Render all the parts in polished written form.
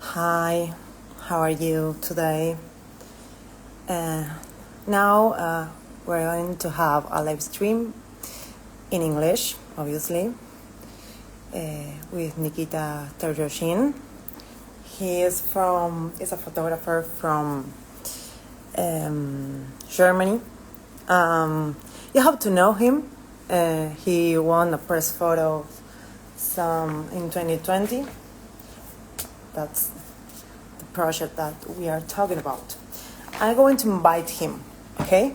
Hi, how are you today? Uh, now we're going to have a live stream in English, obviously, with Nikita Teryoshin. Is a photographer from Germany. You have to know him. He won a press photo some in 2020. That's the project that we are talking about. I'm going to invite him, okay?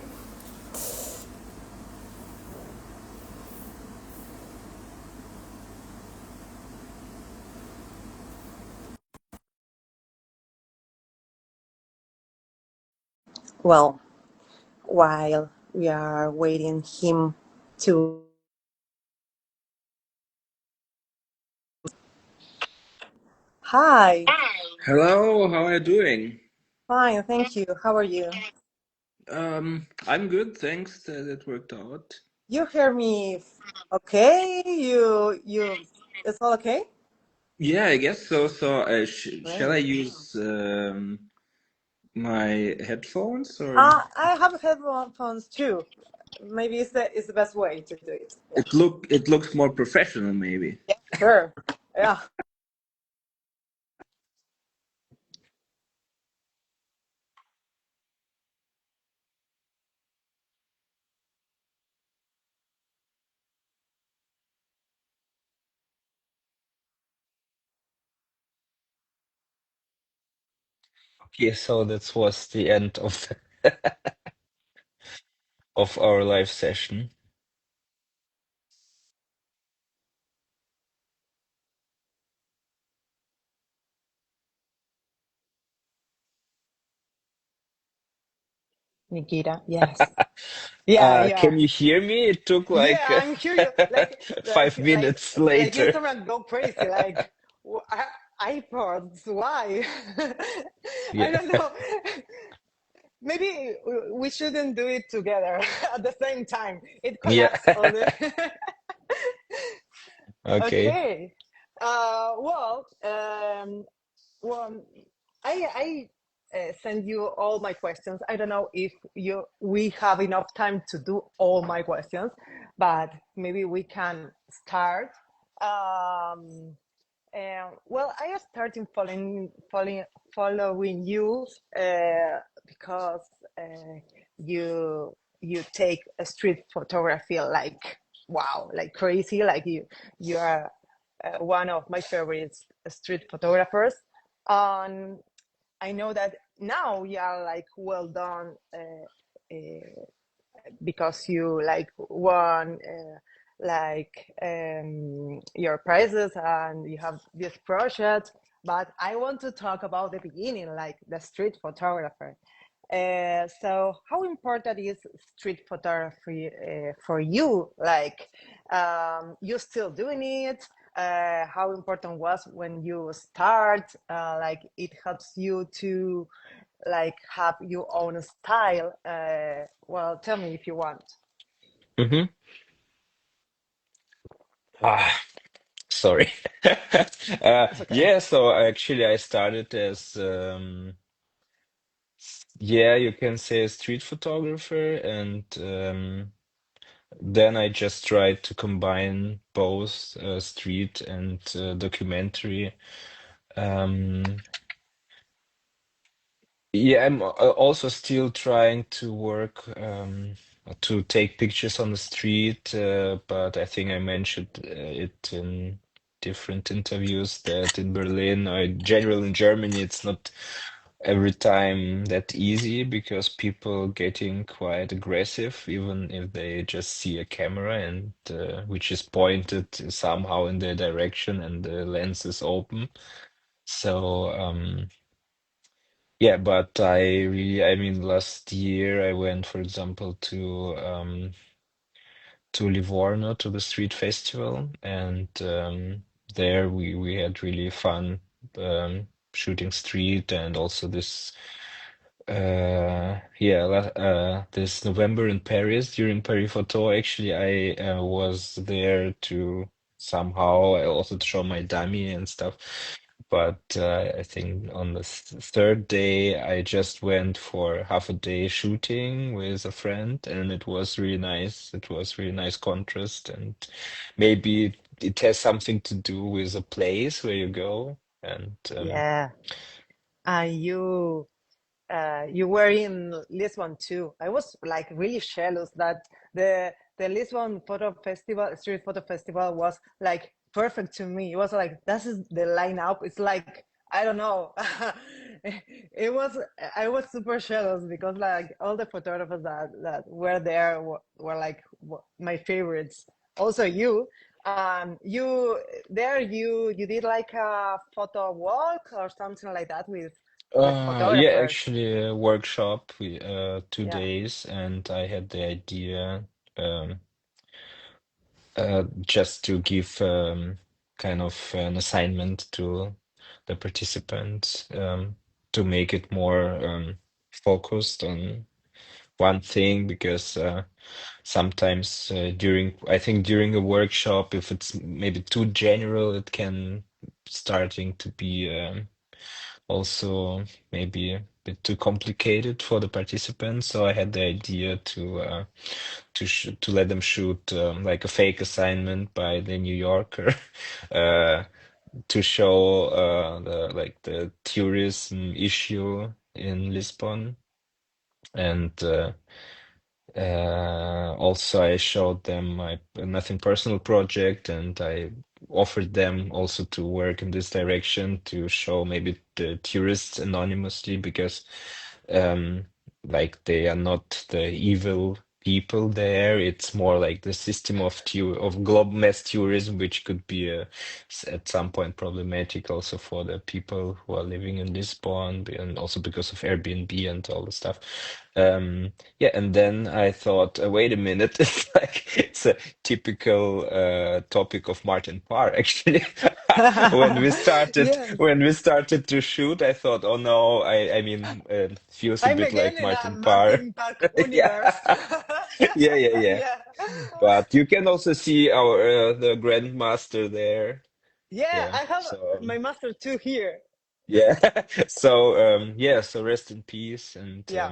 Well, while we are waiting him to. Hi, Hello, how are you doing? fine, thank you. How are you? I'm good, thanks. That worked out. You hear me okay? It's all okay? Yeah, I guess so. Shall I Great. use my headphones or I have headphones too. Maybe it's the best way to do it. Yeah. it looks more professional maybe. Yeah, sure. Yeah. Okay, so that was the end of of our live session. Nikita, yes. Yeah, yeah. Can you hear me? It took Yeah, like I'm curious. Like, five like, like, minutes like later. Instagram go crazy. Like, iPods. Why? I Yeah, don't know. Maybe we shouldn't do it together at the same time. It yeah. collapse all the. Okay. Okay. Well, well, I send you all my questions. I don't know if we have enough time to do all my questions, but maybe we can start. Um, well, I am starting following you because uh, you take a street photography like wow, like crazy. Like you are one of my favorite street photographers. And I know that now you are like well done because you like won your prizes and you have this project. But I want to talk about the beginning, like the street photographer. So how important is street photography for you? Like, you still doing it? How important was when you start? Like, it helps you to like have your own style. Well, tell me if you want. hmm Ah, sorry. It's okay. Yeah, so actually I started as yeah, you can say a street photographer, and then I just tried to combine both street and documentary. Um, yeah, I'm also still trying to work to take pictures on the street, but I think I mentioned it in different interviews that in Berlin or in general in Germany, it's not every time that easy because people getting quite aggressive, even if they just see a camera and which is pointed somehow in their direction and the lens is open. So yeah, but I mean, last year I went, for example, to Livorno to the street festival, and there we had really fun shooting street and also this this November in Paris during Paris Photo. Actually, I was there to somehow I also to show my dummy and stuff. But I think on the third day, I just went for half a day shooting with a friend, and it was really nice. It was really nice contrast, and maybe it has something to do with the place where you go. And Yeah. And you were in Lisbon too. I was like really jealous that the Lisbon photo festival, street photo festival, was like perfect to me. It was like this is the lineup. It's like I don't know. It was I was super jealous because like all the photographers that were there were like my favorites. Also you. You there you did like a photo walk or something like that with yeah, photographers. actually, a workshop, 2 Yeah. days, and I had the idea. Um, just to give kind of an assignment to the participants to make it more focused on one thing because sometimes I think during a workshop, if it's maybe too general, it can starting to be also maybe a bit too complicated for the participants. So I had the idea to let them shoot like a fake assignment by the New Yorker uh, to show the tourism issue in Lisbon. And also, I showed them my nothing personal project, and I offered them also to work in this direction to show maybe the tourists anonymously because, um, like they are not the evil people there. It's more like the system of global mass tourism, which could be at some point problematic also for the people who are living in Lisbon, and also because of Airbnb and all the stuff. Yeah, and then I thought, wait a minute, it's like it's a typical topic of Martin Parr, actually. Yeah. When we started to shoot, I thought, oh no, I mean, feels a I'm bit again like in a Martin Parr. Martin Park Yeah, universe. yeah, yeah, yeah. Yeah. But you can also see our the Grandmaster there. Yeah, Yeah, I have so my master too here. yeah, so yeah, so rest in peace, and Yeah.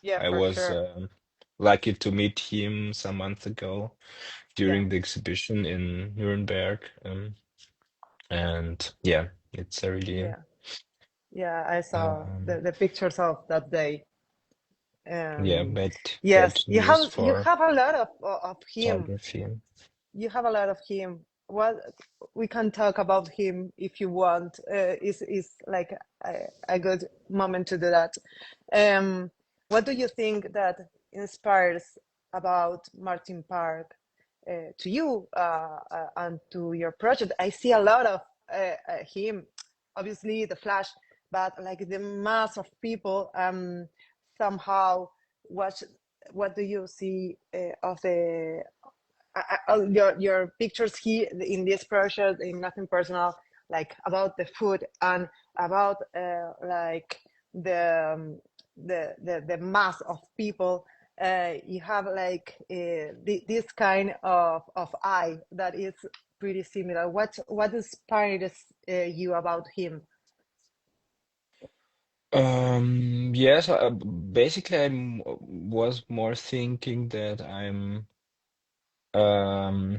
Yeah, I for was sure. lucky to meet him some months ago Yeah. during the exhibition in Nuremberg. And yeah, it's a really Yeah. Yeah, I saw um, the pictures of that day. yeah, Um bad yes, news you for have a lot of him. photography. You have a lot of him. Well, we can talk about him if you want. Is like a good moment to do that. Um, what do you think that inspires about Martin Park to you and to your project? I see a lot of him, obviously the Flash, but like the mass of people. Somehow, what what do you see of the your pictures here in this project in nothing personal, like about the food and about like the, the mass of people. You have like this kind of eye that is pretty similar. What inspires you about him? Yes, basically was more thinking that um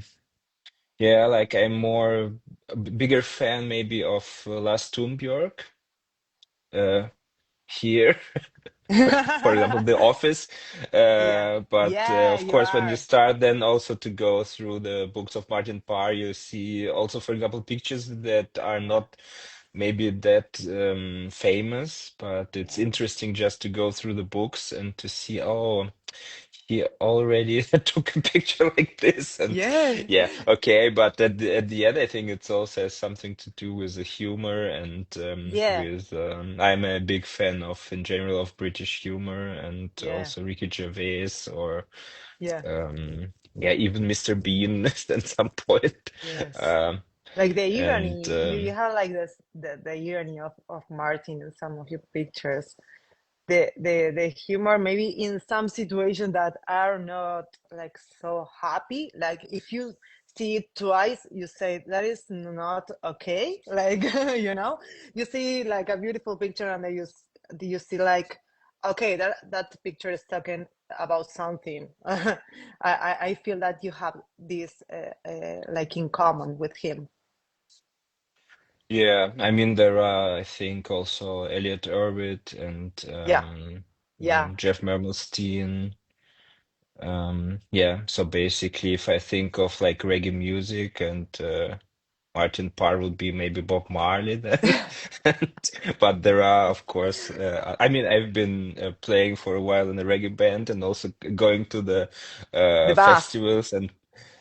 yeah, like I'm more a bigger fan maybe of Lars Thunbjörk uh here. For example, The Office. Yeah, But yeah, of you course, when you are. start then also to go through the books of Martin Parr, you see also, for example, pictures that are not maybe that famous, but it's Yeah, interesting just to go through the books and to see, oh, he already took a picture like this. And yeah, yeah, okay, but at the end, I think it also has something to do with the humor and yeah, with I'm a big fan of in general of British humor and yeah, also Ricky Gervais or yeah. yeah, even Mr. Bean at some point. Yes. Um, Like the and irony, you have like this the irony of Martin in some of your pictures. The humor maybe in some situations that are not like so happy. Like if you see it twice, you say that is not okay. Like, you see like a beautiful picture, and then you see like, okay, that picture is talking about something. I feel that you have this like in common with him. Yeah, I mean there are I think also Elliot Erwitt and Yeah, yeah. Jeff Mermelstein. Yeah, so basically if I think of like reggae music and Martin Parr would be maybe Bob Marley then. But there are, of course, I mean, I've been playing for a while in a reggae band and also going to the The bass. festivals and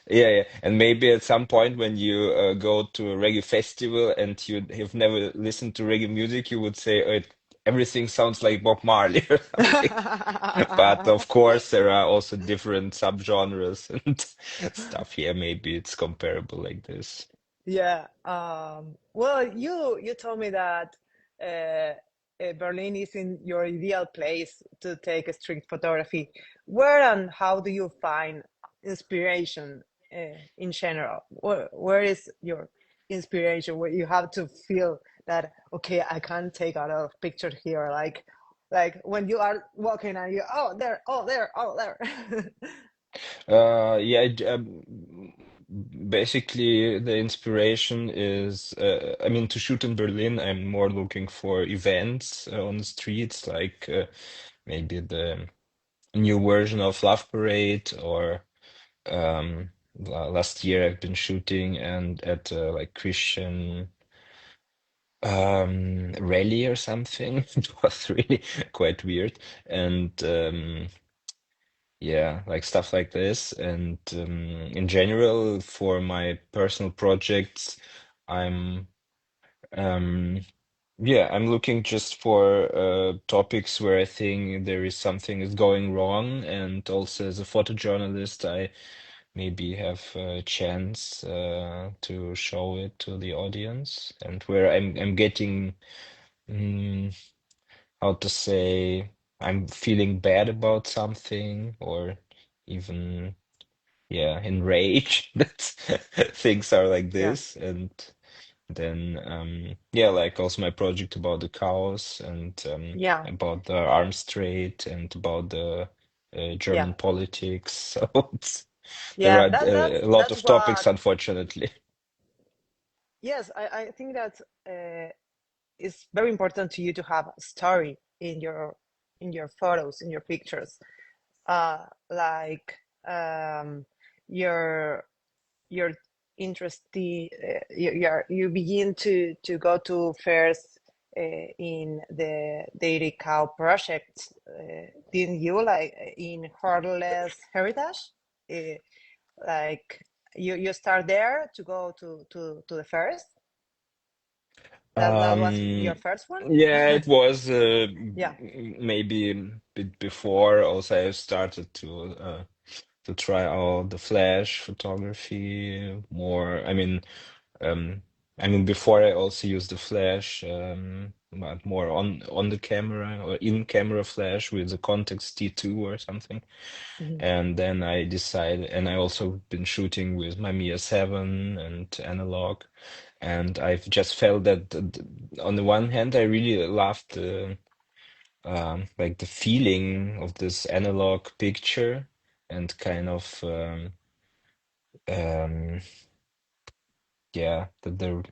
yeah, yeah. And maybe at some point when you go to a reggae festival and you have never listened to reggae music, you would say, everything sounds like Bob Marley or something. But of course, there are also different subgenres and stuff here. Maybe it's comparable like this. Yeah. Well, you told me that Berlin is in your ideal place to take a street photography. Where and how do you find inspiration in general? Where is your inspiration? Where you have to feel that, okay, I can take a lot of pictures here, like when you are walking and you, oh there, oh there, oh there. Yeah, basically the inspiration is, I mean, to shoot in Berlin, I'm more looking for events on the streets, like maybe the new version of Love Parade, or last year I've been shooting and at like Christian rally or something. It was really quite weird, and yeah, like stuff like this. And in general, for my personal projects, I'm um, yeah, I'm looking just for topics where I think there is something is going wrong, and also as a photojournalist, I maybe have a chance to show it to the audience, and where I'm getting mm, how to say I'm feeling bad about something, or even yeah, enraged that things are like Yeah, this. And then yeah, like also my project about the cows and yeah, about the arms trade and about the yeah, German politics. So there yeah. are a lot That's of topics, what. unfortunately. Yes, I think that uh, it's very important to you to have a story in your photos, in your pictures. Like your your interesting you begin to go to fairs in the Dairy Cow project, didn't you? Like in Heartless Heritage, uh, like you start there to go to the fairs. That was your Um, first one. yeah, it was Yeah. maybe a bit before. Also, I started to try out the flash photography more. Um, I mean, before I also used the flash, but more on the camera or in camera flash with the Context T2 or something. Mhm. And then I decided, and I also been shooting with my Mia 7 and analog. And I've just felt that on the one hand, I really loved the like the feeling of this analog picture and kind of um, yeah, the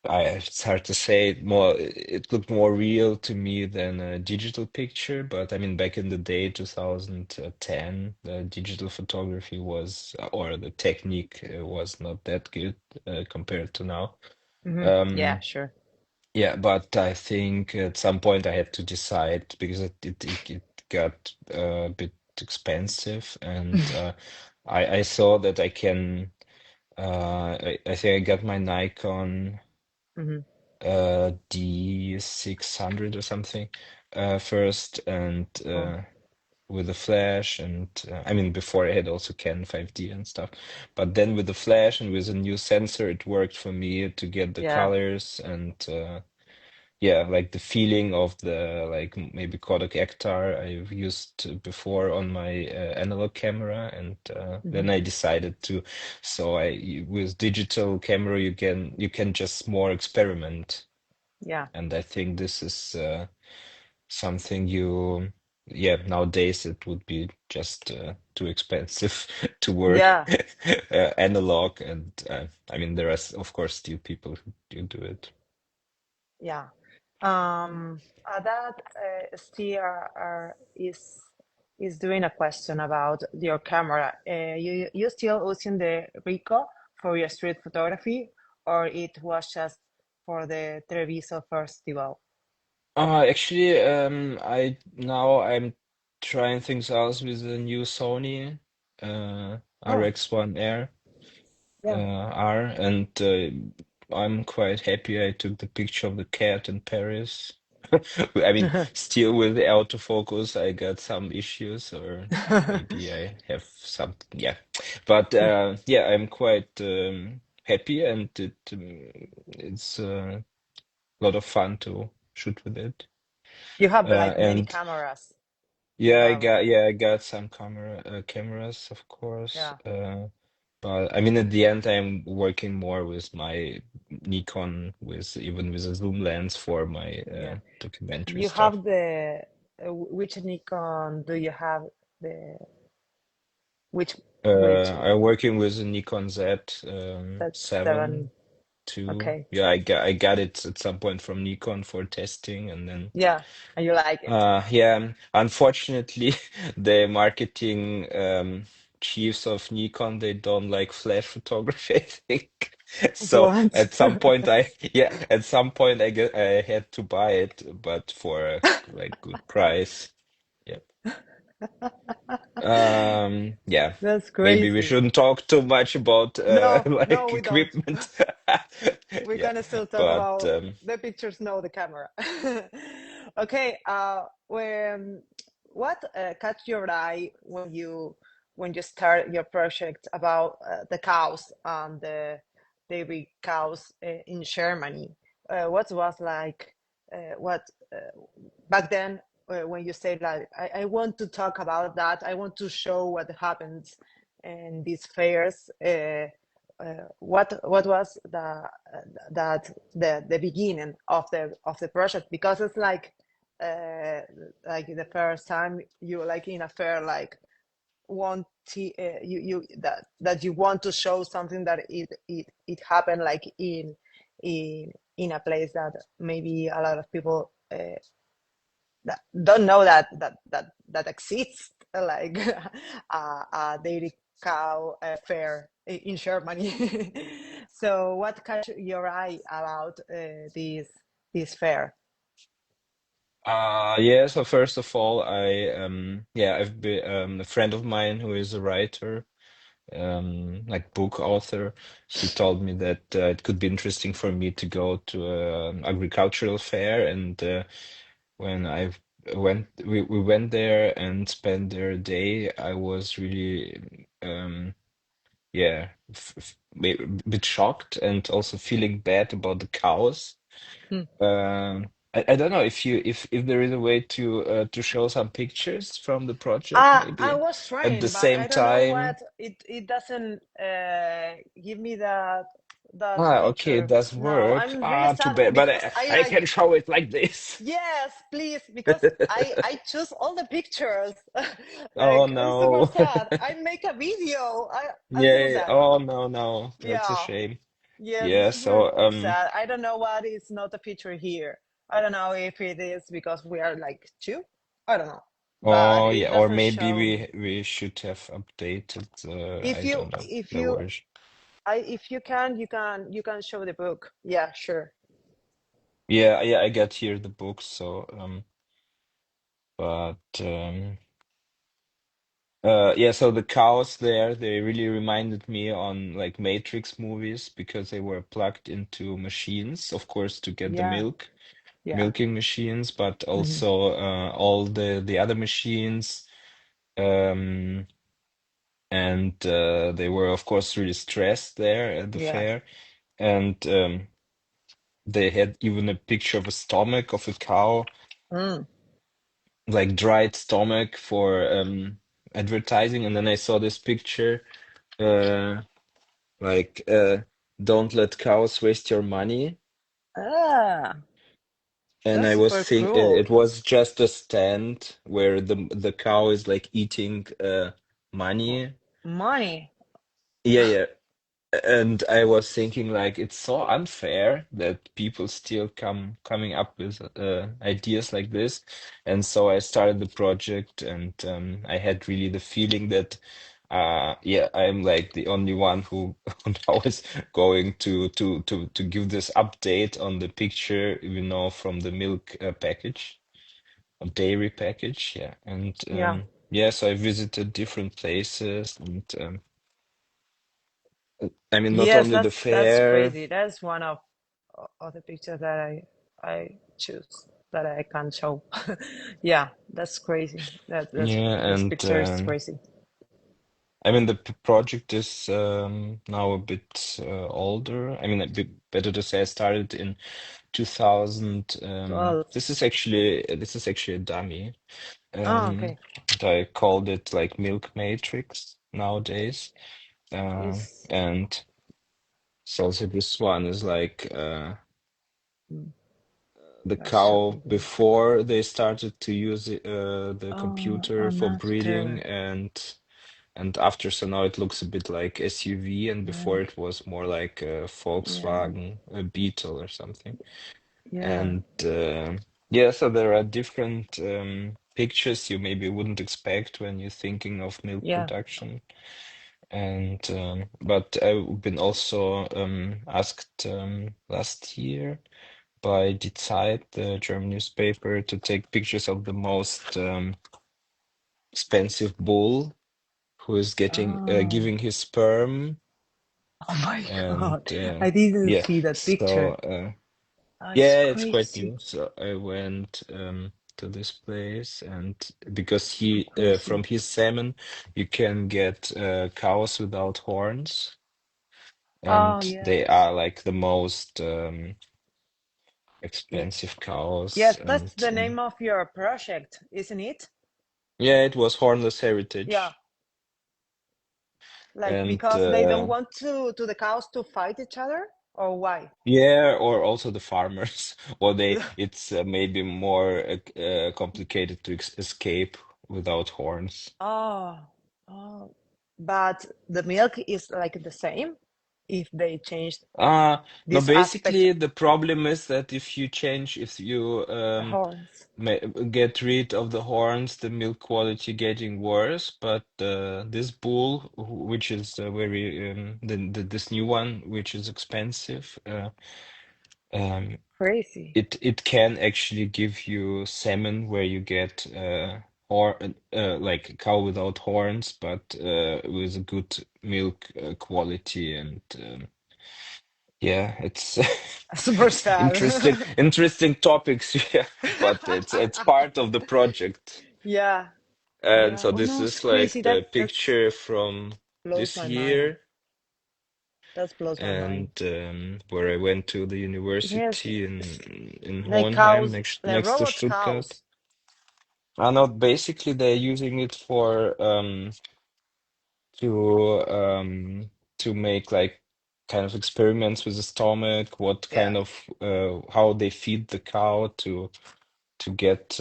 it's hard to say it more. It looked more real to me than a digital picture. But I mean, back in the day, 2010, the digital photography was, or the technique was not that good compared to now. Yeah, Um, sure. yeah, but I think at some point I had to decide because it got a bit expensive, and I saw that I can. I think I got my Nikon Hmm. D600 or something first, and Oh, with a flash, and I mean before I had also Canon 5D and stuff, but then with the flash and with a new sensor, it worked for me to get the yeah. colors, and yeah, like the feeling of the like maybe Kodak Ektar I've used before on my analog camera, and then Hmm. I decided to. So with digital camera you can just more experiment, Yeah, and I think this is something yeah, nowadays it would be just too expensive to work yeah, analog, and I mean there are of course still people who do it. yeah. That Steve is doing a question about your camera. You still using the Ricoh for your street photography, or it was just for the Treviso Festival? Actually, I'm trying things out with the new Sony Oh, RX1R yeah. R, and I'm quite happy I took the picture of the cat in Paris. I mean, still with the autofocus, I got some issues, or maybe I have some, yeah. But yeah, I'm quite happy, and it's a lot of fun to shoot with it. You have like many And cameras. You yeah, have, I got some cameras, of course. yeah, But I mean, at the end, I'm working more with my Nikon, with even with a zoom lens for my yeah. documentary You stuff. have the which Nikon do you have the which which I'm working with a Nikon Z that's 7 seven? II. Okay, Yeah, I got it at some point from Nikon for testing, and then yeah, and you like it. yeah, unfortunately, the marketing chiefs of Nikon, they don't like flash photography, I think. So What? at some point I had to buy it, but for a like good price. Yeah. Yeah. That's Maybe we crazy. shouldn't talk too much about No, no, like we don't. equipment. We're Yeah. gonna still talk But about the pictures, no, the camera. Okay, when what caught your eye when you start your project about the cows and the dairy cows in Germany? What was like what back then when you say like I want to talk about that, I want to show what happens in these fairs. What was the beginning of the project, because it's uh, like the first time you like in a fair like you that you want to show something that it happened like in a place that maybe a lot of people that don't know that exists, like a dairy cow fair in Germany. So, what caught your eye about this fair? yeah, so first of all, I've been a friend of mine who is a writer, like book author. He told me that it could be interesting for me to go to an agricultural fair, and when we went there and spent their day, I was really yeah, a bit shocked and also feeling bad about the cows. Hmm. I don't know if there is a way to show some pictures from the project I maybe was at the trying, but same I don't know time. what it doesn't give me that Okay, it picture. does No, work. I'm really Too sad bad, but because I, I I like. can show it like this. Yes, please, because I choose all the pictures. Oh Like I'm super no. sad. I make a video. I'm super Yeah. sad. Oh no, no. That's a Yeah, shame. yes, Yeah, it's super so sad. I don't know what is not a feature here. I don't know if it is because we are like two. I don't know, but oh it yeah, or doesn't maybe show me. we should have updated If I you don't know if the you version. if you can you can show the book. Yeah, sure. Yeah, yeah, I got here the books, so but yeah, so the cows there, they really reminded me on like Matrix movies because they were plugged into machines, of course, to get the Yeah, milk, yeah, milking machines, but mhm, also all the other machines. Um, and they were, of course, really stressed there at the yeah. fair. And they had even a picture of a stomach of a cow, Mm. like dried stomach for advertising. And then I saw this picture, uh, like don't let cows waste your money. Ah, And that's I was super think cruel. it was just a stand where the cow is like eating Mo- money. Money. Yeah, yeah. And I was thinking like it's so unfair that people still coming up with ideas like this. And so I started the project, and I had really the feeling that yeah, I'm like the only one who now is going to give this update on the picture, from the milk package, or dairy package. Yeah. And Yeah. yeah, so I visited different places, and I mean, not Yes, only the that's fair. crazy. That's one of the pictures that I choose that I can show. Yeah, that's crazy. Yeah, This and picture is crazy. I mean the project is now a bit older. I mean, a bit better to say, I started in 2000. 12. This is actually a dummy. Oh, Um, okay. I called it like Milk Matrix nowadays. Is And so this one is like mm, the let's show cow again. before they started to use the Oh, computer and for breeding, after. and after. So now it looks a bit like SUV, and Yeah, before it was more like a yeah, Volkswagen, a Beetle or something. yeah, And yeah, so there are different pictures you maybe wouldn't expect when you're thinking of milk yeah. production. And but I've been also asked last year by Die Zeit, the German newspaper, to take pictures of the most expensive bull who is getting Oh, giving his sperm. oh my And God. I didn't yeah, see that so picture. Oh, it's yeah, it's quite crazy. new. So I went to this place, and because So he from crazy. his salmon you can get cows without horns, Oh, and they yes. are like the most Yeah. expensive cows. Yes, And that's the name of your project, isn't it? yeah, it was Hornless Yeah. Heritage. Like And because they don't want to the cows to fight each other, or why? yeah, or also the farmers. Or it's maybe more complicated to escape without horns. Oh, oh. But the milk is like the same if they changed No, this aspect, basically the problem is that if you the horns. ma get rid of the horns, the milk quality getting worse. But this bull, which is very this new one, which is expensive, um, Crazy. it can actually give you salmon where you get like a cow without horns, but with a good milk quality. And yeah, it's Super it's interesting, sad. interesting topics. Yeah, but it's part of the project. Yeah, And yeah. so Oh this no, it's is like crazy. the That's picture from blows this my mind. year, That blows my and mind. where I went to the Yes, university it's in like Hohenheim, cows, like next to robot Stuttgart. cows. Not basically they're using it for to to make like kind of experiments with the stomach, what Yeah, kind of how they feed the cow to get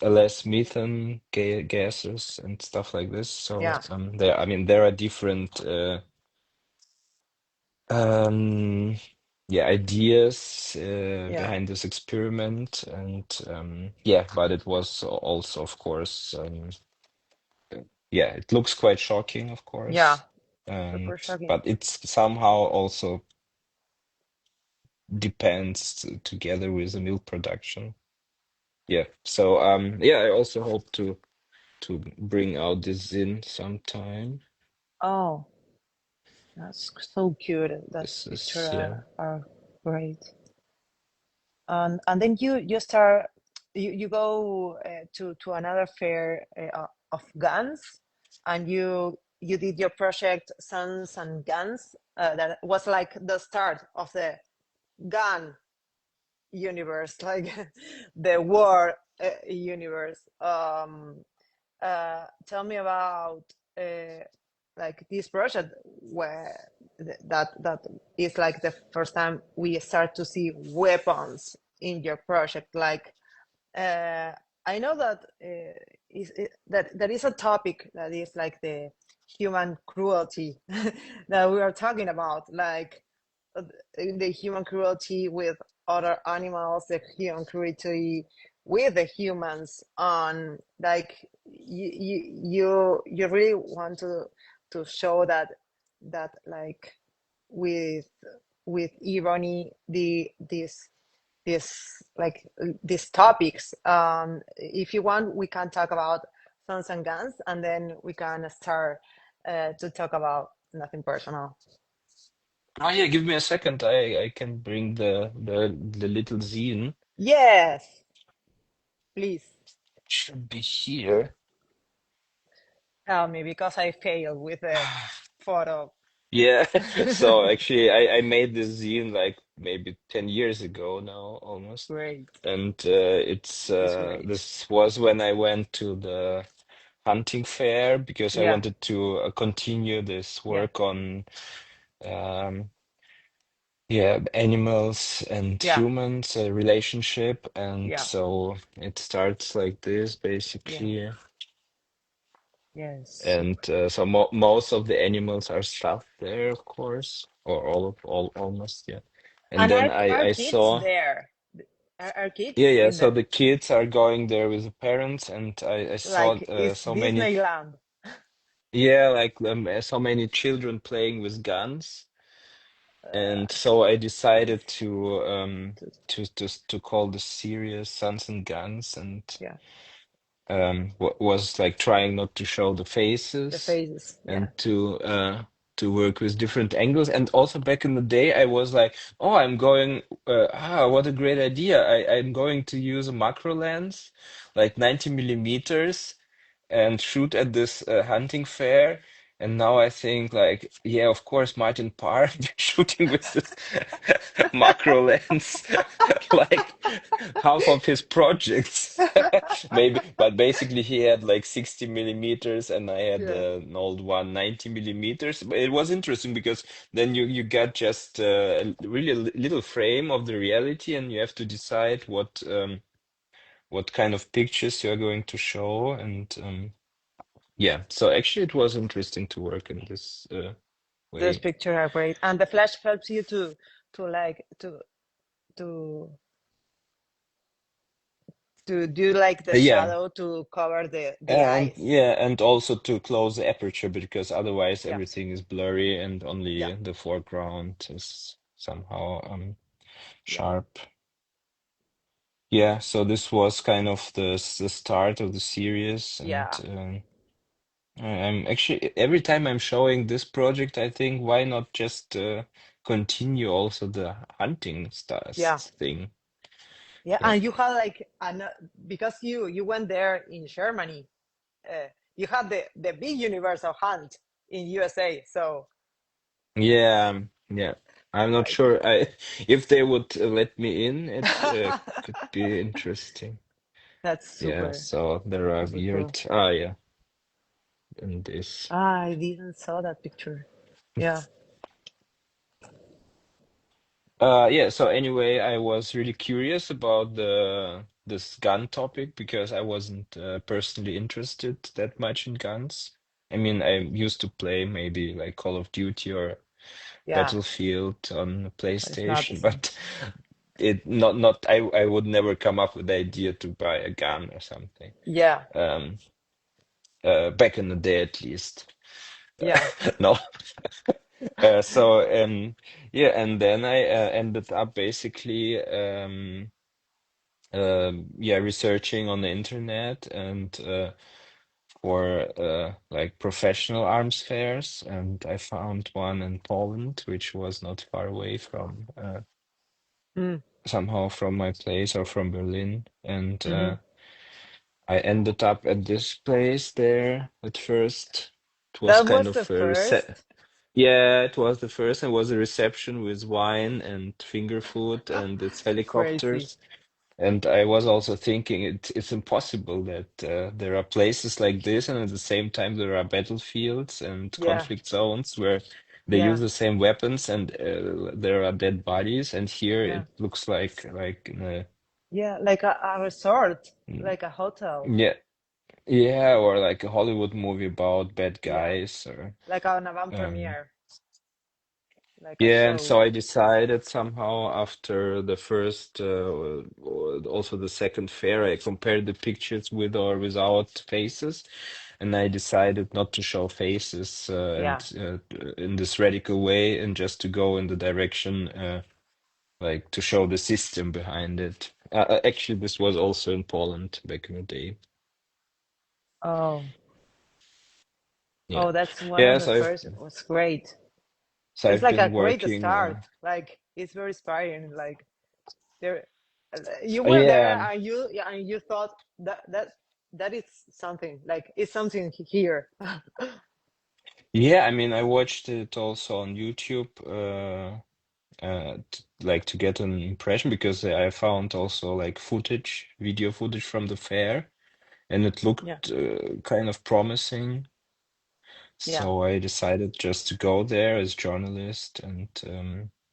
less methane gases and stuff like this. So yeah, there, I mean, there are different um, yeah, ideas yeah, behind this experiment. And yeah, but it was also, of course, yeah, it looks quite shocking, of yeah. course. And Super shocking. but it's somehow also depends together with the milk production. Yeah. So yeah, I also hope to bring out this in sometime. Oh, that's so cute. That This picture is yeah. are great. And then you start you go to another fair of guns, and you did your project Sons and Guns. that was like the start of the gun universe, like the war universe. Tell me about like this project where that is like the first time we start to see weapons in your project. Like uh, I know that that there is a topic that is like the human cruelty that we are talking about, like uh, the human cruelty with other animals, the human cruelty with the humans. On like you really want to show that like with irony this like these topics. If you want, we can talk about sons and guns, and then we can start to talk about nothing personal. Oh yeah, give me a second. I can bring the little zine. Yes, please Should be here. tell me, because I failed with the photo. Yeah, so actually I made this zine like maybe 10 years ago now almost. Great, And it's great. this was when I went to the hunting fair because I Yeah, wanted to continue this yeah, work on um yeah, animals and yeah, humans relationship, and yeah, so it starts like this yeah. basically. Yes, And super. so mo most of the animals are stuffed there, of course, or all almost, yeah. And And then are I kids saw, there? Are yeah, kids yeah. in So the the kids are going there with the parents, and I saw like it's so many, Disneyland? yeah, like so many children playing with guns, and Uh, so I this, decided to this, to call the series Sons and Guns, and yeah, was like trying not to show the the faces phases. Yeah, and to work with different angles. And also back in the day I was like, oh, I'm going what a great idea. I'm going to use a macro lens, like 90 millimeters, and shoot at this hunting fair. And now I think like, yeah, of course, Martin Parr shooting with this macro lens, like half of his projects. Maybe, but basically he had like 60 millimeters and I had yeah. an old one, 90 millimeters. But it was interesting because then you get just a really little frame of the reality and you have to decide what kind of pictures you're going to show. And yeah, so actually it was interesting to work in this Those way. pictures are great, and the flash helps you to like to to do like the Yeah. shadow to cover the And eyes. yeah, and also to close the aperture because otherwise Yeah, everything is blurry and yeah, only the foreground is somehow yeah, sharp. Yeah, so this was kind of the start of the series, and yeah, I'm actually every time I'm showing this project, I think why not just continue also the hunting yeah, thing? yeah. Yeah. And you had like because you went there in Germany. You had the big universal hunt in USA. So Yeah, yeah. I'm not like sure if they would let me in, it could be interesting. that's Yeah, super so there are super cool. weird, yeah, and this. Ah, I didn't saw that picture. Yeah, Yeah, so anyway, I was really curious about the this gun topic because I wasn't personally interested that much in guns. I mean, I used to play maybe like Call of Duty or yeah, Battlefield on the but it's not the PlayStation, same. but it not I would never come up with the idea to buy a gun or something. Yeah, Um, back in the day at least. yeah. No. So yeah, and then I ended up basically yeah, researching on the internet and for like professional arms fairs, and I found one in Poland, which was not far away from Mm, somehow from my place or from Berlin, and hmm. I ended up at this place there at first. It was That kind was the of first. Yeah, it was the first. It was a reception with wine and finger food and it's Crazy. helicopters. And I was also thinking it's impossible that there are places like this, and at the same time there are battlefields and Yeah, conflict zones where they yeah, use the same weapons, and there are dead bodies. And here yeah, it looks like in a, yeah. Like a resort, mm, like a hotel. yeah, yeah, or like a Hollywood movie about bad Yeah, guys, or like an avant um, premiere, like a yeah. And show. so I decided somehow after the first, or also the second fair, I compared the pictures with or without faces. And I decided not to show faces Yeah. in this radical way, and just to go in the direction like to show the system behind it. Actually, this was also in Poland back in the day. Oh, Yeah, oh, that's one of yeah. the first. It was great. It's I've like a been great working. start. Like it's very inspiring. Like there, you were there Yeah, and you thought that is something. Like it's something here. yeah. I mean, I watched it also on YouTube. Like to get an impression because I found also like video footage from the fair, and it Yeah, looked kind of promising. yeah. So I decided just to go there as journalist, and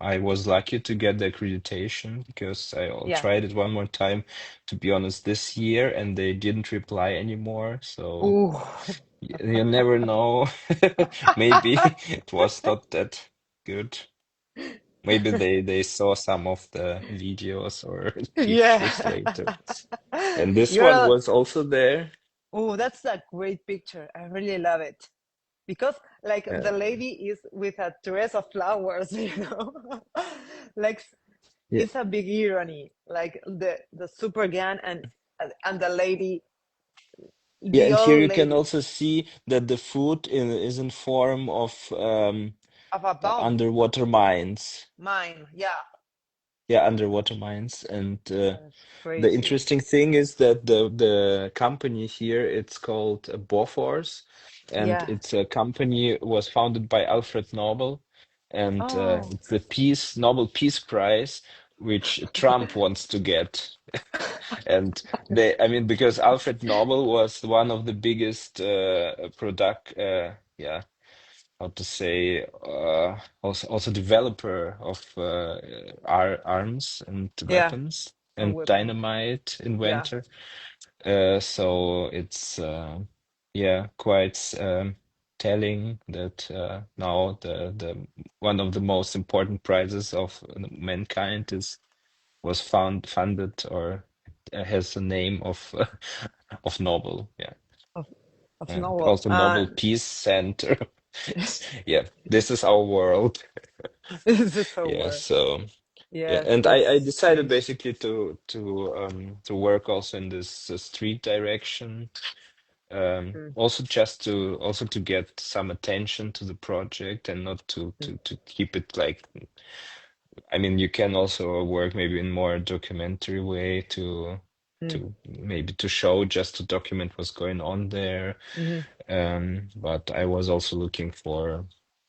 I was lucky to get the accreditation because Yeah. tried it one more time, to be honest, this year, and they didn't reply anymore. So Ooh. you never know. Maybe it was not that good. Maybe they saw some of the videos or pictures Yeah. later. And this You're one a, was also there. oh, that's a great picture. I really love it. Because like the Uh, lady is with a dress of flowers, you know. Like yeah. it's a big irony. Like the super gun and the lady, Yeah, the and here old you can lady also see that the food is in form of of a bomb. underwater mines. Mine. Yeah. Yeah, underwater mines. And That's the crazy. interesting thing is that the company here, it's called Bofors, and Yeah. it's a company was founded by Alfred Nobel, and Oh. it's the Nobel Peace Prize, which Trump wants to get. And I mean, because Alfred Nobel was one of the biggest yeah, how to say, also developer of arms and Yeah. weapons And and weapon. dynamite Yeah. inventor. So it's yeah, quite telling that now the one of the most important prizes of mankind is was funded or has the name of of Nobel. Yeah, Of of and novel. also Nobel Peace Center. Yeah, this is our world. This is so Yeah, weird. so yeah, Yes, and I that's decided strange. basically to work also in this street direction. Mm, Also just to get some attention to the project and not mm, to keep it like, I mean, you can also work maybe in more documentary way mm, maybe to show, just to document what's going on there. mhm. But I was also looking for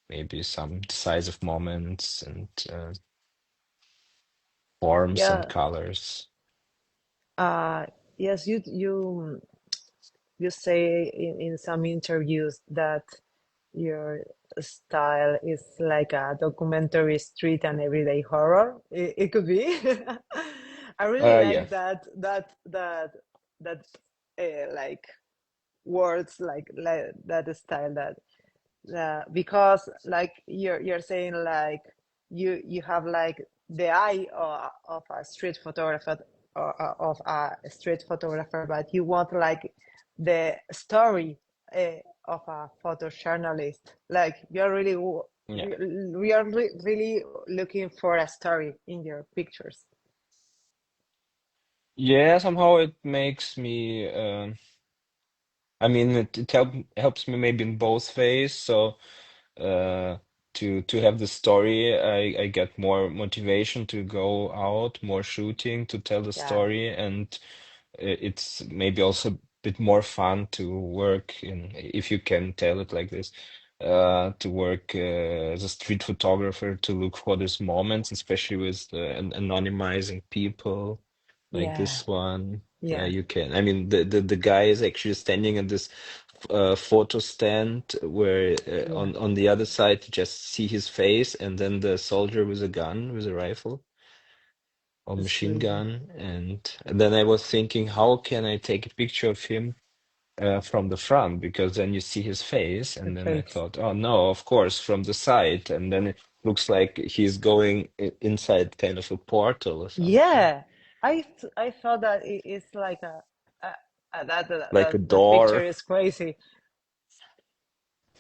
maybe some decisive moments and forms and Yeah. colors. Uh, yes, you say in some interviews that your style is like a documentary street and everyday horror. It could be. I really Yeah. like that like words like that style that because like you're saying like you have like the eye of a street photographer or of a street photographer, but you want like the story uh, of a photojournalist. Like you're really Yeah. we are really looking for a story in your pictures. Yeah, somehow it makes me I mean helps me maybe in both ways. So uh to have the story, I get more motivation to go out, more shooting to tell the Yeah. story, and it's maybe also a bit more fun to work in, if you can tell it like this, to work as a street photographer to look for these moments, especially with anonymizing people like Yeah. this one. Yeah. You can. I mean, the guy is actually standing at this photo stand where Yeah. on the other side you just see his face, and then the soldier with a gun, with a rifle or It's machine really gun, and then I was thinking, how can I take a picture of him from the front, because then you see his face, the and then I face. thought, oh no, of course, from the side, and then it looks like he's going inside kind of a portal or something, Yeah. I thought that it's like a, like a that picture door. is crazy.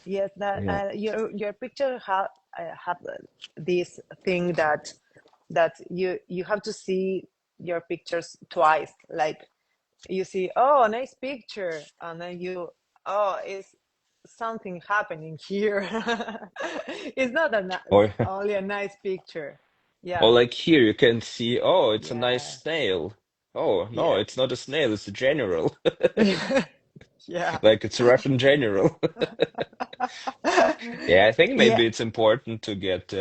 Yes, that Yeah. your picture have this thing that you have to see your pictures twice. Like you see, oh, a nice picture, and then oh, it's something happening here. It's not Or only a nice picture. or Yeah, like here you can see, oh, it's a nice yeah, snail. Oh no, yeah, it's not a snail, it's a general. yeah, Like it's a Russian general. Yeah, I think yeah, maybe it's important to get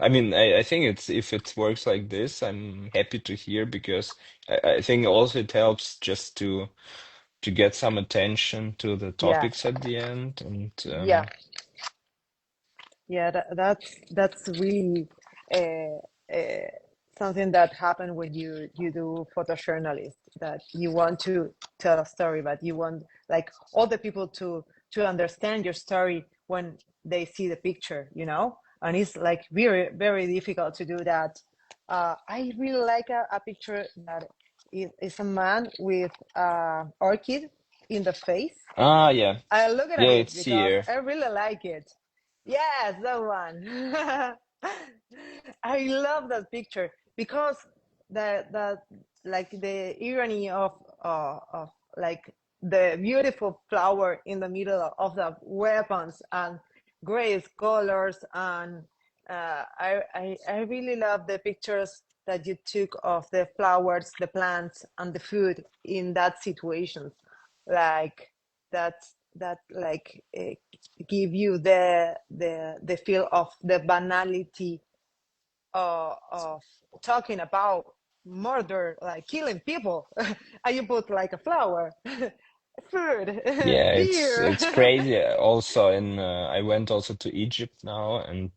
I mean I think it's if it works like this, I'm happy to hear, because I think also it helps just to get some attention to the yeah, topics at the end, and yeah. Yeah, that's really uh, uh, something that happened when you do photojournalist, that you want to tell a story, but you want like all the people to understand your story when they see the picture, and it's like very difficult to do that. I really like a picture that is a man with orchid in the face. yeah, I'm looking yeah, at it it's because here. I really like it. Yes, that one. I love that picture because the like the irony of like the beautiful flower in the middle of the weapons and grace colors, and I really love the pictures that you took of the flowers, the plants, and the food in that situation. Like that like give you the feel of the banality of talking about murder, like killing people. And you put like a flower, food, Yeah, beer. it's crazy. Also, I went also to Egypt now, and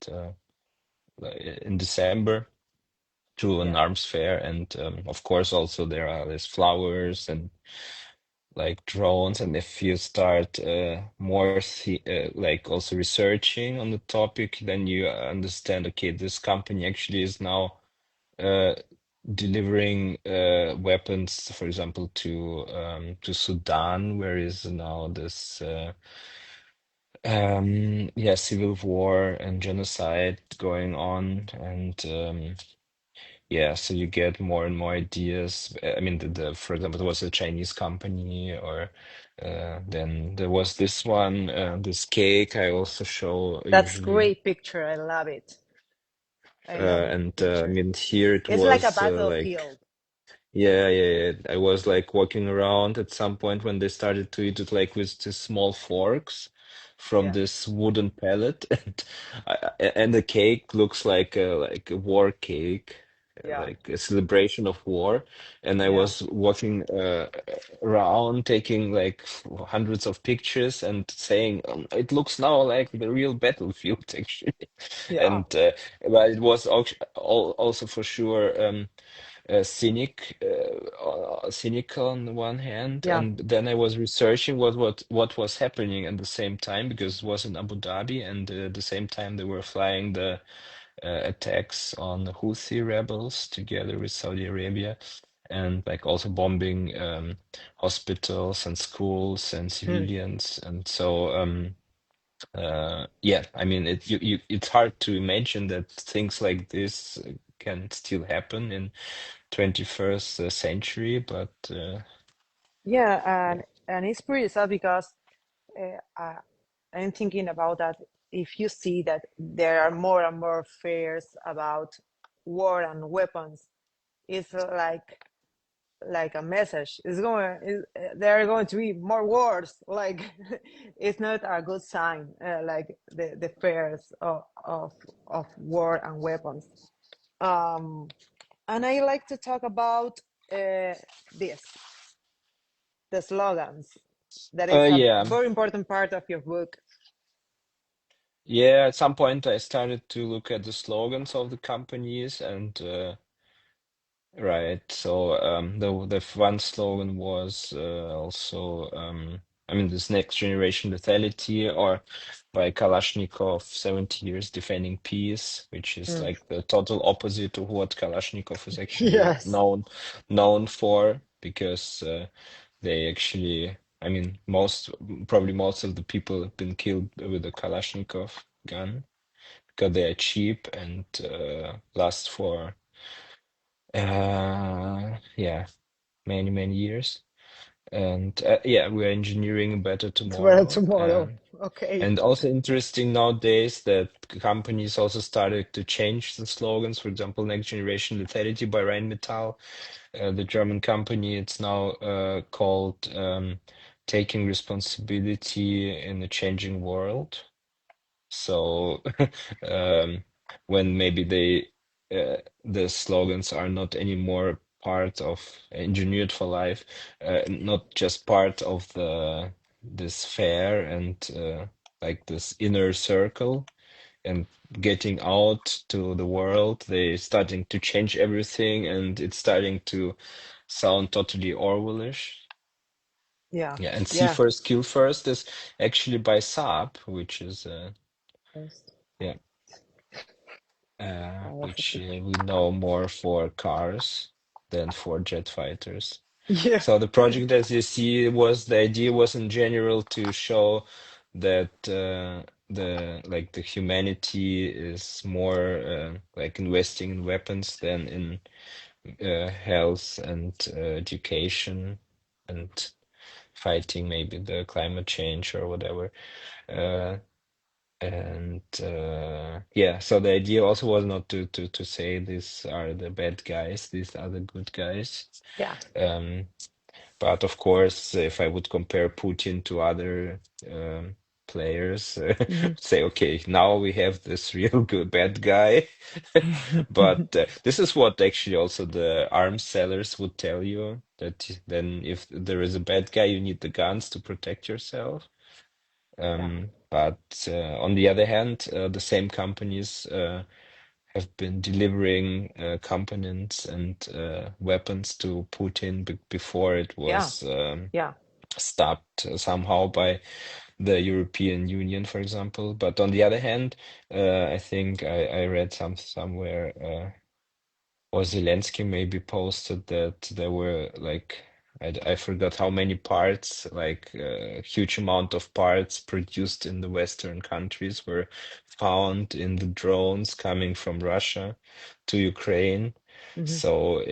in December to an Yeah, arms fair, and of course also there are these flowers and like drones, and if you start more like also researching on the topic, then you understand, okay, this company actually is now uh, delivering weapons, for example, to Sudan, where is now this yeah, civil war and genocide going on, and yeah, so you get more and more ideas. I mean, for example, there was a Chinese company, or then there was this one, this cake I also show that's usually. great picture. I love it. I love that And I picture. mean, here it It's like a was like, battlefield. yeah, yeah, yeah. I was like walking around at some point when they started to eat it like with these small forks from Yeah, this wooden pellet, and the cake looks like a war cake, yeah, like a celebration of war. And I yeah, was walking around, taking like hundreds of pictures and saying, it looks now like the real battlefield, actually. yeah, And but it was also for sure. Cynical on the one hand, yeah, and then I was researching what was happening at the same time, because it was in Abu Dhabi, and at the same time they were flying the attacks on the Houthi rebels together with Saudi Arabia, and like also bombing hospitals and schools and mm, civilians, and so yeah, I mean it's hard to imagine that things like this can still happen in 21st century, but yeah. yeah. And it's pretty sad because I'm thinking about that. If you see that there are more and more fears about war and weapons, it's like like a message. There are going to be more wars. Like it's not a good sign. Like the fears of war and weapons. Um, and I like to talk about this the slogans. That is a Yeah. very important part of your book. Yeah, at some point I started to look at the slogans of the companies and right. So the one slogan was also I mean this next generation lethality or by Kalashnikov 70 years defending peace, which is Mm. like the total opposite of what Kalashnikov is actually Yes. known for because they actually I mean probably most of the people have been killed with a Kalashnikov gun because they are cheap and last for yeah, many years. And yeah, we're engineering a better Tomorrow, tomorrow. tomorrow. Okay. And also interesting nowadays that companies also started to change the slogans. For example, Next Generation Lethality by Rheinmetall, the German company, it's now called Taking Responsibility in a Changing World. So um, when maybe the slogans are not anymore part of Engineered for Life, not just part of the this fair and like this inner circle and getting out to the world, they starting to change everything and it's starting to sound totally Orwellish. Yeah. Yeah, and See Yeah. First, Kill First is actually by Saab, which is First. yeah. That's Which okay. we know more for cars than for jet fighters. Yeah. So the project, as you see, was the idea was in general to show that the humanity is more like investing in weapons than in health and education and fighting maybe the climate change or whatever. Uh, and yeah, so the idea also was not to say these are the bad guys, these are the good guys. Yeah. Um, but of course, if I would compare Putin to other players, Hmm. say, okay, now we have this real good bad guy. But this is what actually also the arms sellers would tell you that then if there is a bad guy, you need the guns to protect yourself. Yeah. But on the other hand, the same companies have been delivering components and weapons to Putin before it Yeah. was Yeah. stopped somehow by the European Union, for example. But on the other hand, I think I read somewhere. Or Zelensky maybe posted that there were like I forgot how many parts, like a huge amount of parts produced in the Western countries were found in the drones coming from Russia to Ukraine. Hmm. So I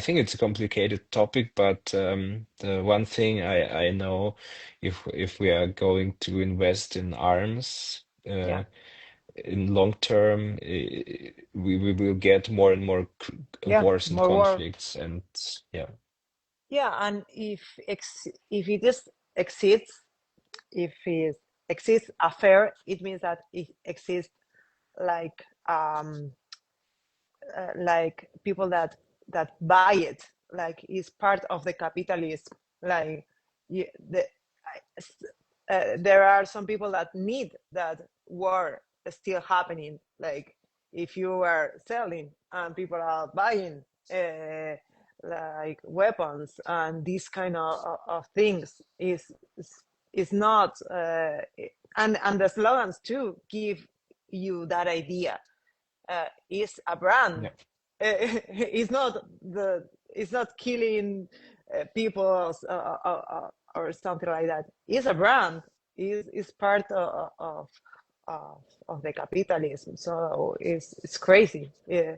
think it's a complicated topic, but the one thing I know, if we are going to invest in arms. Yeah. In long term, we will get more and more Yeah. wars and More war. conflicts, and yeah, Yeah. And if it is exists, if it exists a fair, it means that it exists like people that buy it, like is part of the capitalism. Like you, there are some people that need that war still happening. Like if you are selling and people are buying like weapons and these kind of things is not and the slogans too give you that idea. Is a brand. yeah, It's not killing people or something like that. It's a brand. Is part of of the capitalism. So it's crazy. Yeah,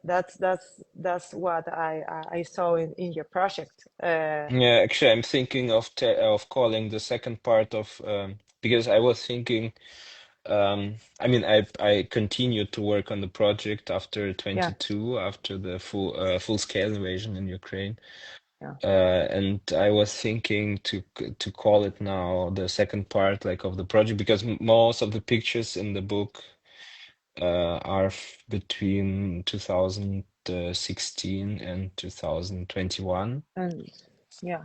that's what I saw in your project. yeah. Actually, I'm thinking of calling the second part of because I was thinking I mean, I continued to work on the project after Yeah, 22, after the full scale invasion in Ukraine. yeah, And I was thinking to call it now the second part, like, of the project, because most of the pictures in the book are between 2016 and 2021. and yeah,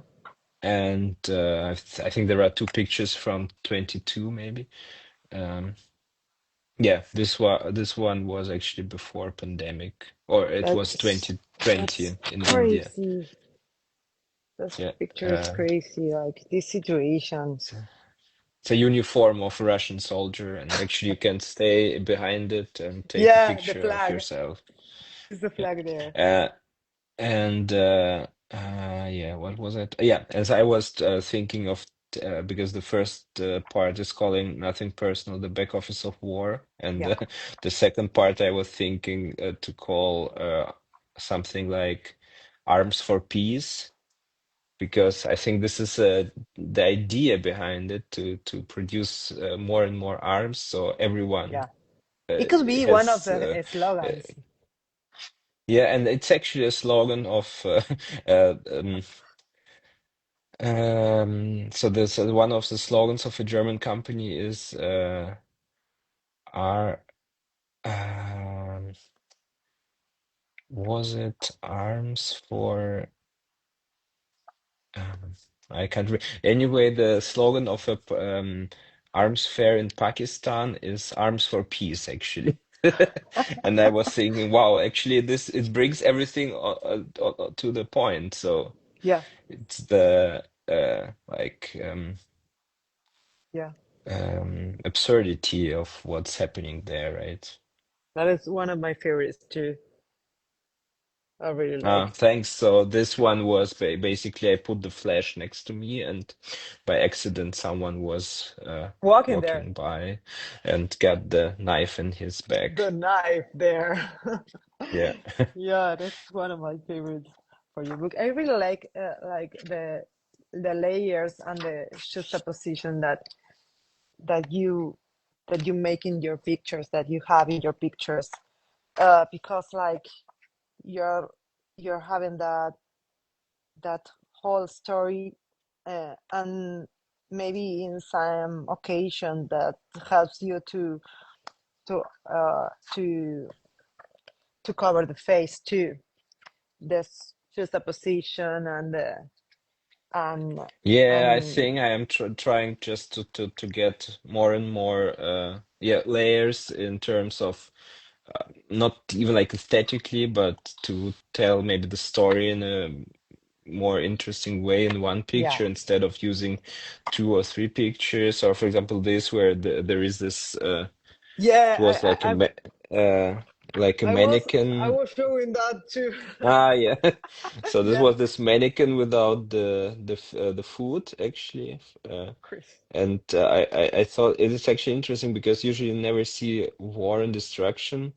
And I think there are two pictures from 22, maybe. Um, yeah, this one was actually before pandemic, or it was that's 2020 that's in India. crazy. This Yeah. picture is crazy. Like this situation. So it's a uniform of a Russian soldier, and actually you can stay behind it and take a Yeah, the picture of flag. yourself. Is the Yeah. flag there? Uh, and yeah, what was it? Yeah, as I was thinking of, because the first part is calling Nothing Personal, the back office of war, and Yeah, the second part I was thinking to call something like Arms for Peace, because I think this is the idea behind it, to produce more and more arms, so everyone yeah. It could be one of has the uh, slogans. yeah, and it's actually a slogan of so this one of the slogans of a German company is are was it arms for Um, I can't re anyway, the slogan of a arms fair in Pakistan is Arms for Peace, actually. And I was thinking, wow, actually this it brings everything to the point. So Yeah, it's the yeah. absurdity of what's happening there, right? That is one of my favorites too. I really like Thanks. So this one was basically I put the flash next to me, and by accident someone was walking there. walking by and got the knife in his The back. knife there. Yeah. Yeah, that's one of my favorites for your book. I really like the layers and the juxtaposition that you that you make in your pictures, that you have in your pictures, because like you're you're having that whole story, and maybe in some occasion that helps you to uh, to to cover the face too. This juxtaposition and Yeah, I and think I am trying just to get more and more yeah, layers in terms of not even like aesthetically, but to tell maybe the story in a more interesting way in one yeah, picture, instead of using two or three pictures. Or for example, this where there is this it yeah. was like uh a I mannequin. was showing that too. Yeah. So this Yeah, was this mannequin without the foot, actually. Chris. And I thought it is actually interesting because usually you never see war and destruction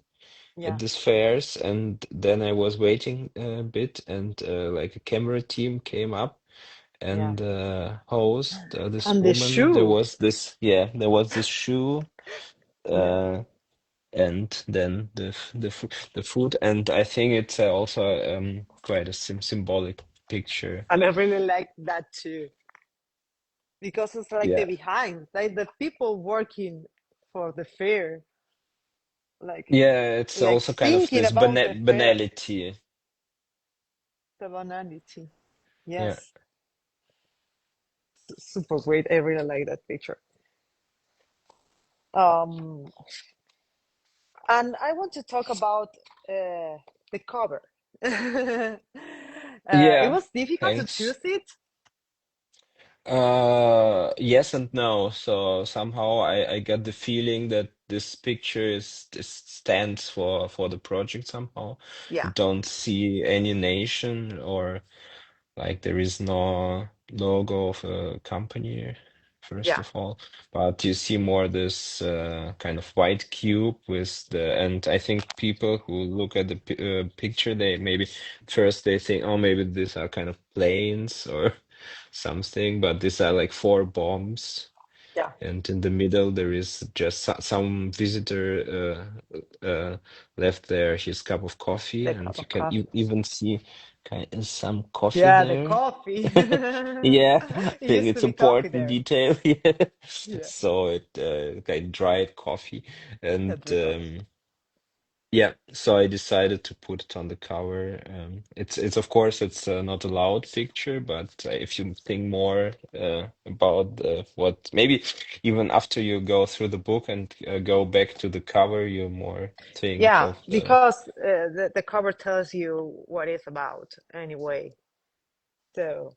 at Yeah, these fairs. And then I was waiting a bit, and like a camera team came up yeah. and host this And the woman. There shoe. was this, yeah, there was this shoe, Yeah, uh, and then the food. And I think it's also quite a symbolic picture. and I really like that too because it's like the Yeah, behind, like the people working for the fair, like yeah, it's like also kind of thinking this about the fair, banality. the banality. Yeah. Yes, super great. I really like that picture. Um, and I want to talk about the cover. It Yeah, was difficult to thanks. choose it. Yes and no. So somehow I get the feeling that this picture is stands for the project somehow. You Yeah, don't see any nation, or like there is no logo of a company, first yeah, of all. But you see more this kind of white cube with and I think people who look at the picture, they maybe first they think, oh, maybe these are kind of planes or something, but these are like four bombs. Yeah, and in the middle there is just some visitor left there his cup of coffee, the cup and you of can coffee. even see kind of some coffee Yeah, the there. coffee. Yeah, I It think used to it's be coffee important there. detail. Yeah. Yeah, So it like dried coffee, and that's the coffee. yeah, so I decided to put it on the cover. It's of course it's not a loud picture, but if you think more about what maybe even after you go through the book and go back to the cover, you more think Yeah, of the. because the cover tells you what it's about anyway. So,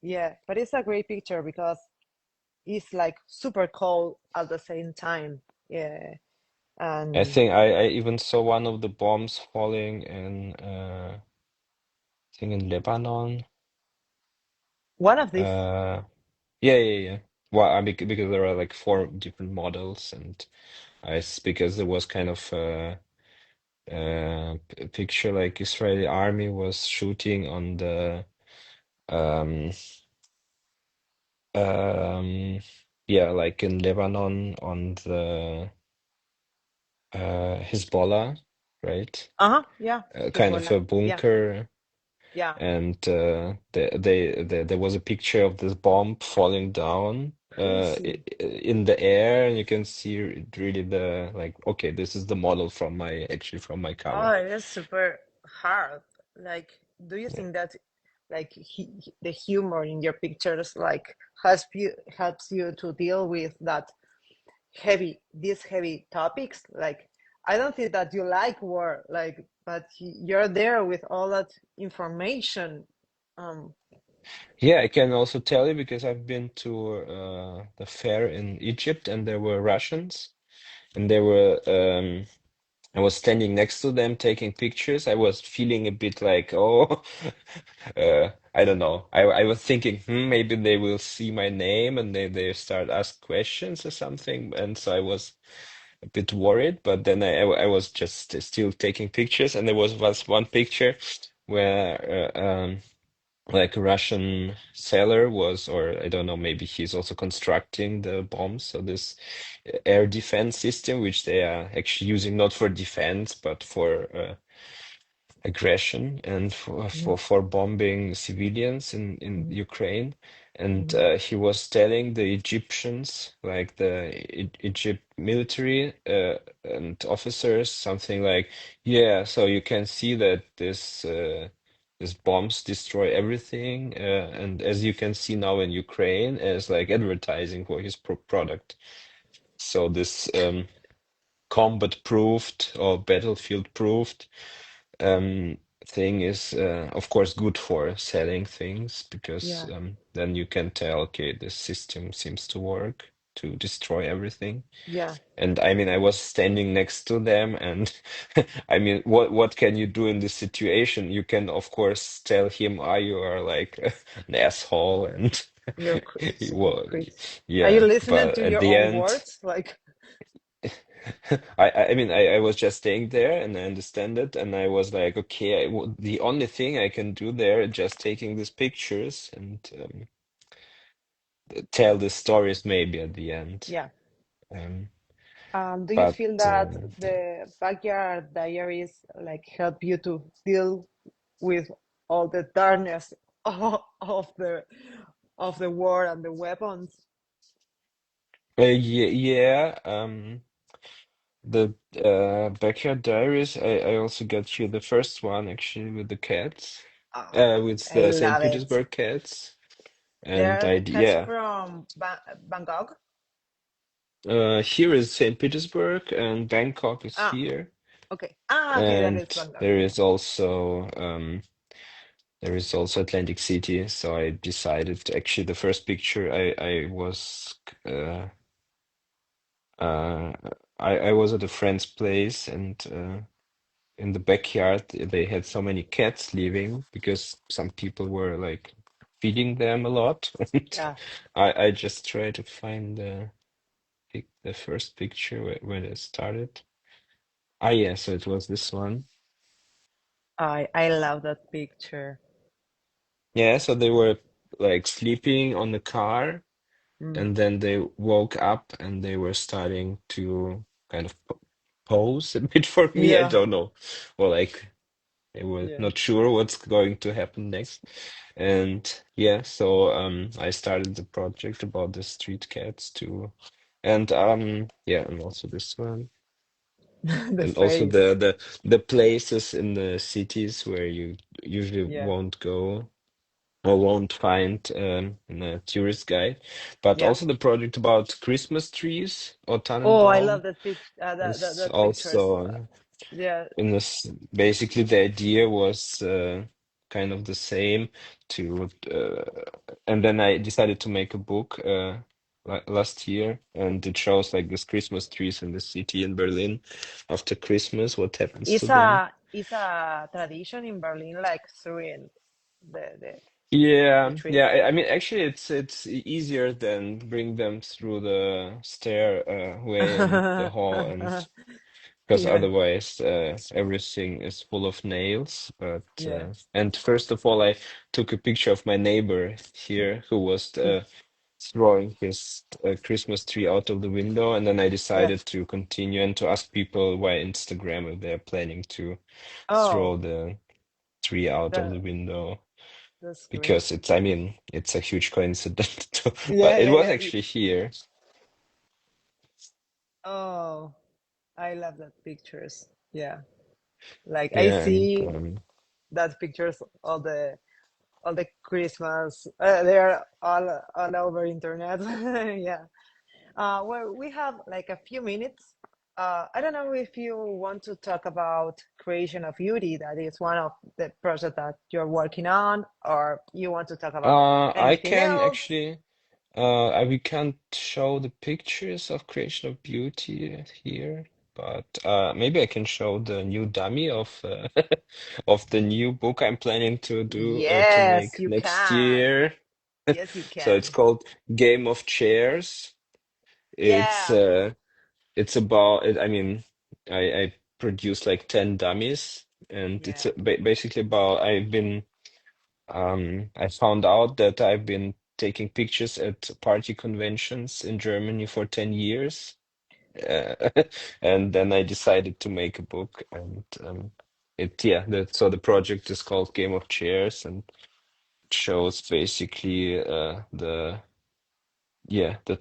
yeah, but it's a great picture because it's like super cold at the same time. Yeah, I and think I even saw one of the bombs falling in I think in Lebanon. one of these. Uh, yeah. Well, because there are like four different models, and because there was kind of picture like Israeli army was shooting on the um um yeah, like in Lebanon on the Hezbollah, right? Uh-huh, yeah, Kind of Hezbollah. a Yeah, bunker, yeah. and there was a picture of this bomb falling down Crazy. in the air, and you can see really the like, okay, this is the model from my actually from my Oh, cover. it is super hard. Like, do you Yeah. think that like the humor in your pictures like helps you to deal with that these heavy topics? Like, I don't think that you like war, like, but you're there with all that information. Um, Yeah, I can also tell you because I've been to the fair in Egypt, and there were Russians, and they were I was standing next to them taking pictures. I was feeling a bit like, oh, I don't know. I was thinking, maybe they will see my name and they start ask questions or something, and so I was a bit worried. But then I was just still taking pictures, and there was one picture where like a Russian sailor was, or I don't know, maybe he's also constructing the bombs. So this air defense system, which they are actually using not for defense, but for aggression and mhm, for bombing civilians in mhm, Ukraine. And mhm. he was telling the Egyptians, like the Egypt military and officers, something like, "Yeah, so you can see that these bombs destroy everything, and as you can see now in Ukraine, as like advertising for his product. So this combat-proofed or battlefield-proofed." um, thing is, of course, good for selling things because Yeah, then you can tell, okay, this system seems to work to destroy everything. yeah. And I mean, I was standing next to them, and I mean, what can you do in this situation? You can, of course, tell him, "Ah, you are like an asshole," and You're super well, crazy. Are you yeah. listening But to at your the own end. words? Like, I mean, I was just staying there and I understand it, and I was like, okay, the only thing I can do there is just taking these pictures and tell yeah, the stories maybe at the end. yeah. Um, Do you but feel that yeah. the backyard diaries like help you to deal with all the darkness of the war and the weapons? Yeah, the Backyard Diaries, I also got you the first one actually with the cats, Oh, with I the St. love it. Petersburg cats, and They're cats yeah, from Bangkok. here is St. Petersburg and Bangkok is Ah, here. okay. Okay, that And is Bangkok. there is also Atlantic City. So I decided actually the first picture I was uh I was at a friend's place, and in the backyard they had so many cats living because some people were like feeding them a lot. And Yeah, I just tried to find the first picture when it started. Ah, yeah, so it was this one. I love that picture. Yeah, so they were like sleeping on the car, Mm. and then they woke up and they were starting to kind of pose a bit for me. I Yeah, don't know. Or like they were yeah. not sure what's going to happen next. And yeah, so I started the project about the street cats too. And yeah, and also this one. The And also face. the places in the cities where you usually Yeah, won't go or won't find in a tourist guide. But yeah. also the project about Christmas trees or Oh, I love Tannenbaum that is that pictures. also Yeah. in this. Basically, the idea was kind of the same to, and then I decided to make a book last year, and it shows like this Christmas trees in the city in Berlin after Christmas, what happens to them. It's a tradition in Berlin, like sewing the the Yeah, trees. yeah. I mean, actually, it's easier than bring them through the stair way in the hall, and because Yeah, otherwise everything is full of nails. But yeah, and first of all, I took a picture of my neighbor here who was mm, throwing his Christmas tree out of the window, and then I yeah. decided to continue and to ask people via Instagram if they're planning to throw Oh, the tree out of the that window that's great. because it's, I mean, it's a huge coincidence. Yeah, But it yeah, was yeah. actually here. Oh, I love that pictures. Yeah, like I Yeah, and see that pictures all the Christmas. They're all over internet. Yeah. Well, we have like a few minutes. I don't know if you want to talk about creation of beauty. That is one of the projects that you're working on, or you want to talk about I anything can else? actually, we can't show the pictures of Creation of Beauty here, but maybe I can show the new dummy of of the new book I'm planning to do to Yes, make you next can. year. Yes, you So it's can. called Game of Chairs. It's Yeah, uh, it's about it, I mean, I produce like 10 dummies, and it's yeah. basically about I found out that I've been taking pictures at party conventions in Germany for 10 years. Uh, and then I decided to make a book, and yeah, so the project is called Game of Chairs, and it shows basically the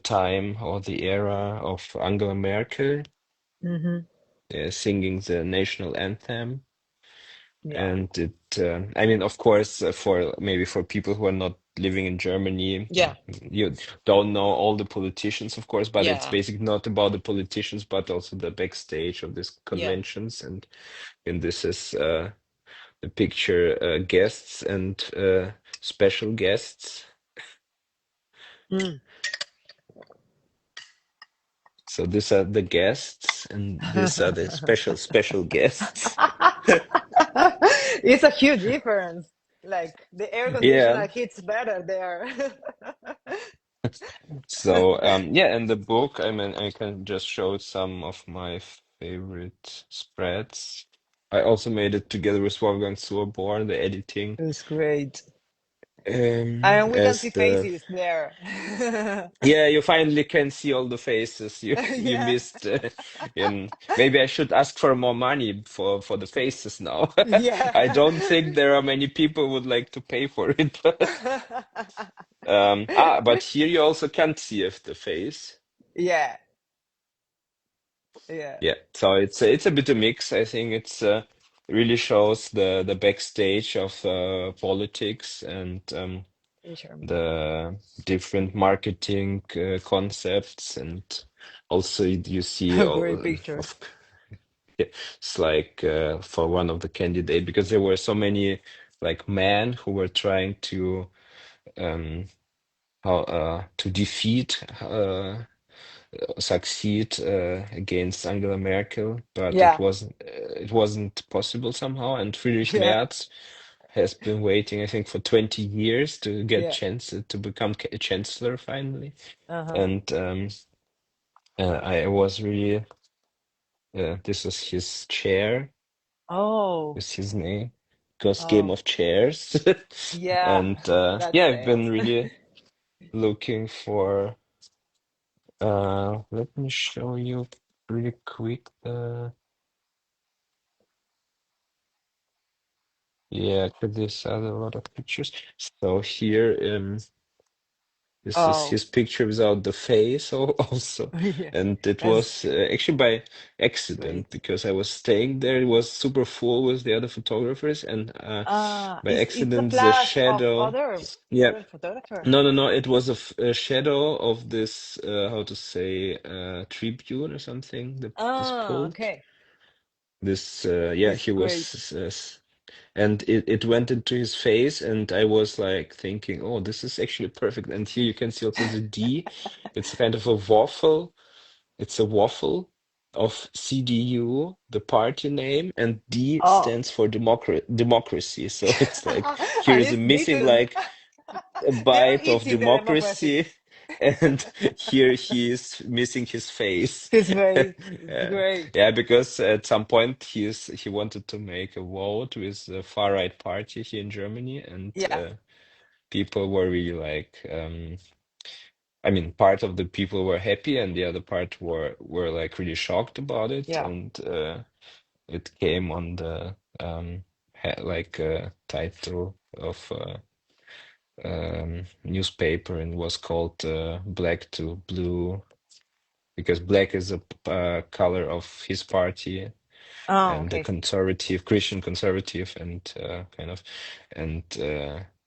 time or the era of Angela Merkel Mm-hmm. singing the national anthem. Yeah, And I mean, of course, for maybe for people who are not living in Germany, yeah, you don't know all the politicians, of course, but it's yeah, basically not about the politicians, but also the backstage of these yeah. conventions. And this is the picture guests and special guests. Mm. So these are the guests, and these are the special guests. It's a huge difference. Like the air Yeah. conditioner hits better there. So yeah, and the book, I mean, I can just show some of my favorite spreads. I also made it together with Wolfgang Surborn, the editing. It's great. And we can As see the faces there. Yeah, you finally can see all the faces you Yeah. missed. In maybe I should ask for more money for the faces now. I Yeah. don't think there are many people who would like to pay for it, but but here you also can't see if the face. Yeah. Yeah. Yeah, so it's a bit of mix. I think it's really shows the backstage of politics and In Germany. the different marketing concepts, and also you see Great all pictures. of it's like for one of the candidate because there were so many like men who were trying to um how to defeat succeed against Angela Merkel, but Yeah. it wasn't possible somehow. And Friedrich Yeah. Merz has been waiting, I think, for 20 years to get Yeah. chance to become chancellor finally. Uh-huh. And I was really this was his chair, Oh. was his name, because Game Oh. of Chairs. Yeah. And That yeah, I've been sense. really looking for. Let me show you really quick. Yeah, 'cause there's a lot of pictures. So here, this is Oh, his picture without the face also, yeah, and it that's was actually by accident great. because I was staying there. It was super full with the other photographers, and by It's a accident the flash of shadow. Yeah, other photographer. no, no, no. It was a shadow of this how to say tribune or something. This pult. Okay, This yeah, it's he great. was and it went into his face, and I was like thinking, oh, this is actually perfect. And here you can see also the D. It's kind of a waffle. It's a waffle of CDU, the party name, and D Oh, stands for democracy. So it's like here and is a it's missing written. like a They're bite of eating the democracy. democracy, and here he is missing his face. His face is Yeah, great. yeah, because at some point he wanted to make a vote with the far right party here in Germany, and Yeah, people were really like, I mean, part of the people were happy, and the other part were like really shocked about it, yeah. and it came on the like title of newspaper and was called Black to Blue because black is a color of his party Oh, and the okay. conservative Christian conservative and kind of and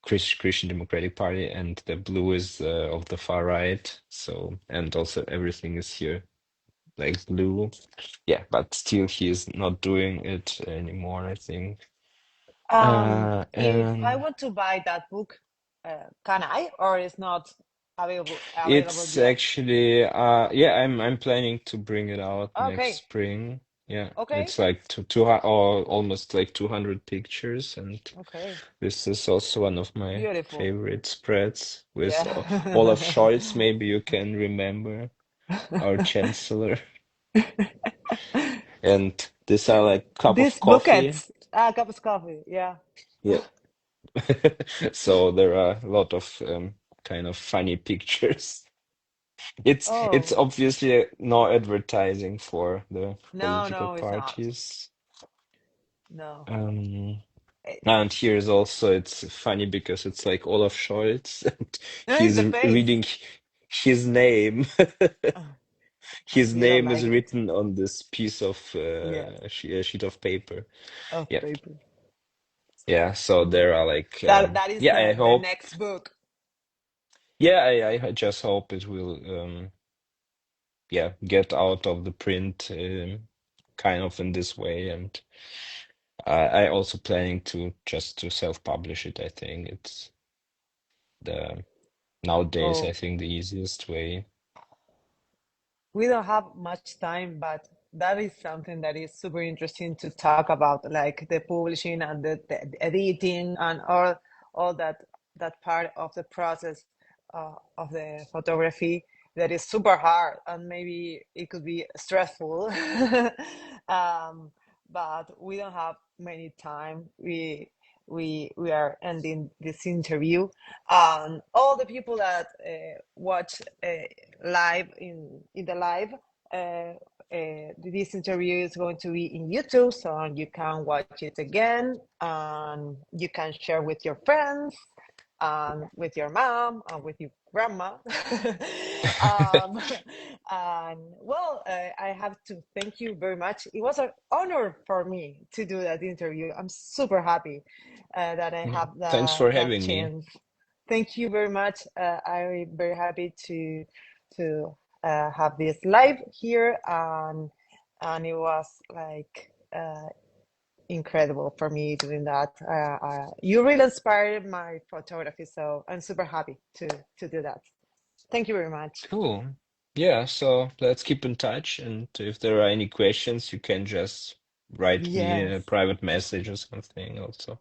Christian Democratic Party, and the blue is of the far right. So and also everything is here like blue. Yeah, but still he is not doing it anymore, I think. If I And want to buy that book, can I, or is not available it's yet? actually yeah, I'm planning to bring it out next Okay, spring. Yeah, okay, it's like or almost like 200 pictures, and okay. this is also one of my Beautiful. favorite spreads with Olaf Yeah. Scholz. Maybe you can remember our chancellor. And these are like cup of These coffee. buckets, cup of coffee. Yeah. Yeah. So there are a lot of kind of funny pictures. It's Oh, obviously no advertising for the no, political no, it's not. parties. No. Um, Eh, and here's also it's funny because it's like Olaf Scholz, and No, it's he's the face. reading his name. Oh, His we don't name is like it. written on this piece of Yeah, sheet of paper. of Yep. paper. Yeah. So there are like That is yeah. I the hope. next book. Yeah. I just hope it will yeah get out of the print kind of in this way, and I also planning to just to self-publish it. I think it's the nowadays I Oh, think the easiest way. we don't have much time, but that is something that is super interesting to talk about, like the publishing and the editing and all that part of the process of the photography that is super hard and maybe it could be stressful. um, but we don't have many time. We are ending this interview. All the people that watch live in the live. This interview is going to be in YouTube, so you can watch it again, and you can share with your friends, and with your mom, and with your grandma. um, and well, I have to thank you very much. It was an honor for me to do that interview. I'm super happy that I Yeah. have Thanks for that having me. chance. Thank you very much. I'm very happy to have this live here, and it was like incredible for me doing that. You really inspired my photography, so I'm super happy to do that. Thank you very much. Cool. Yeah, so let's keep in touch, and if there are any questions, you can just write me a Yes, private message or something also.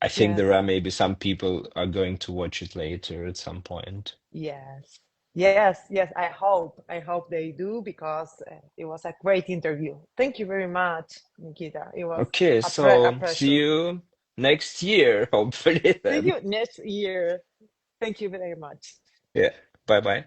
I think yes, there are maybe some people are going to watch it later at some point. yes, yes. I hope they do because it was a great interview. Thank you very much, Nikita. It was Okay, a so see pleasure. you next year, hopefully See then. you next year. Thank you very much. Yeah. Bye bye.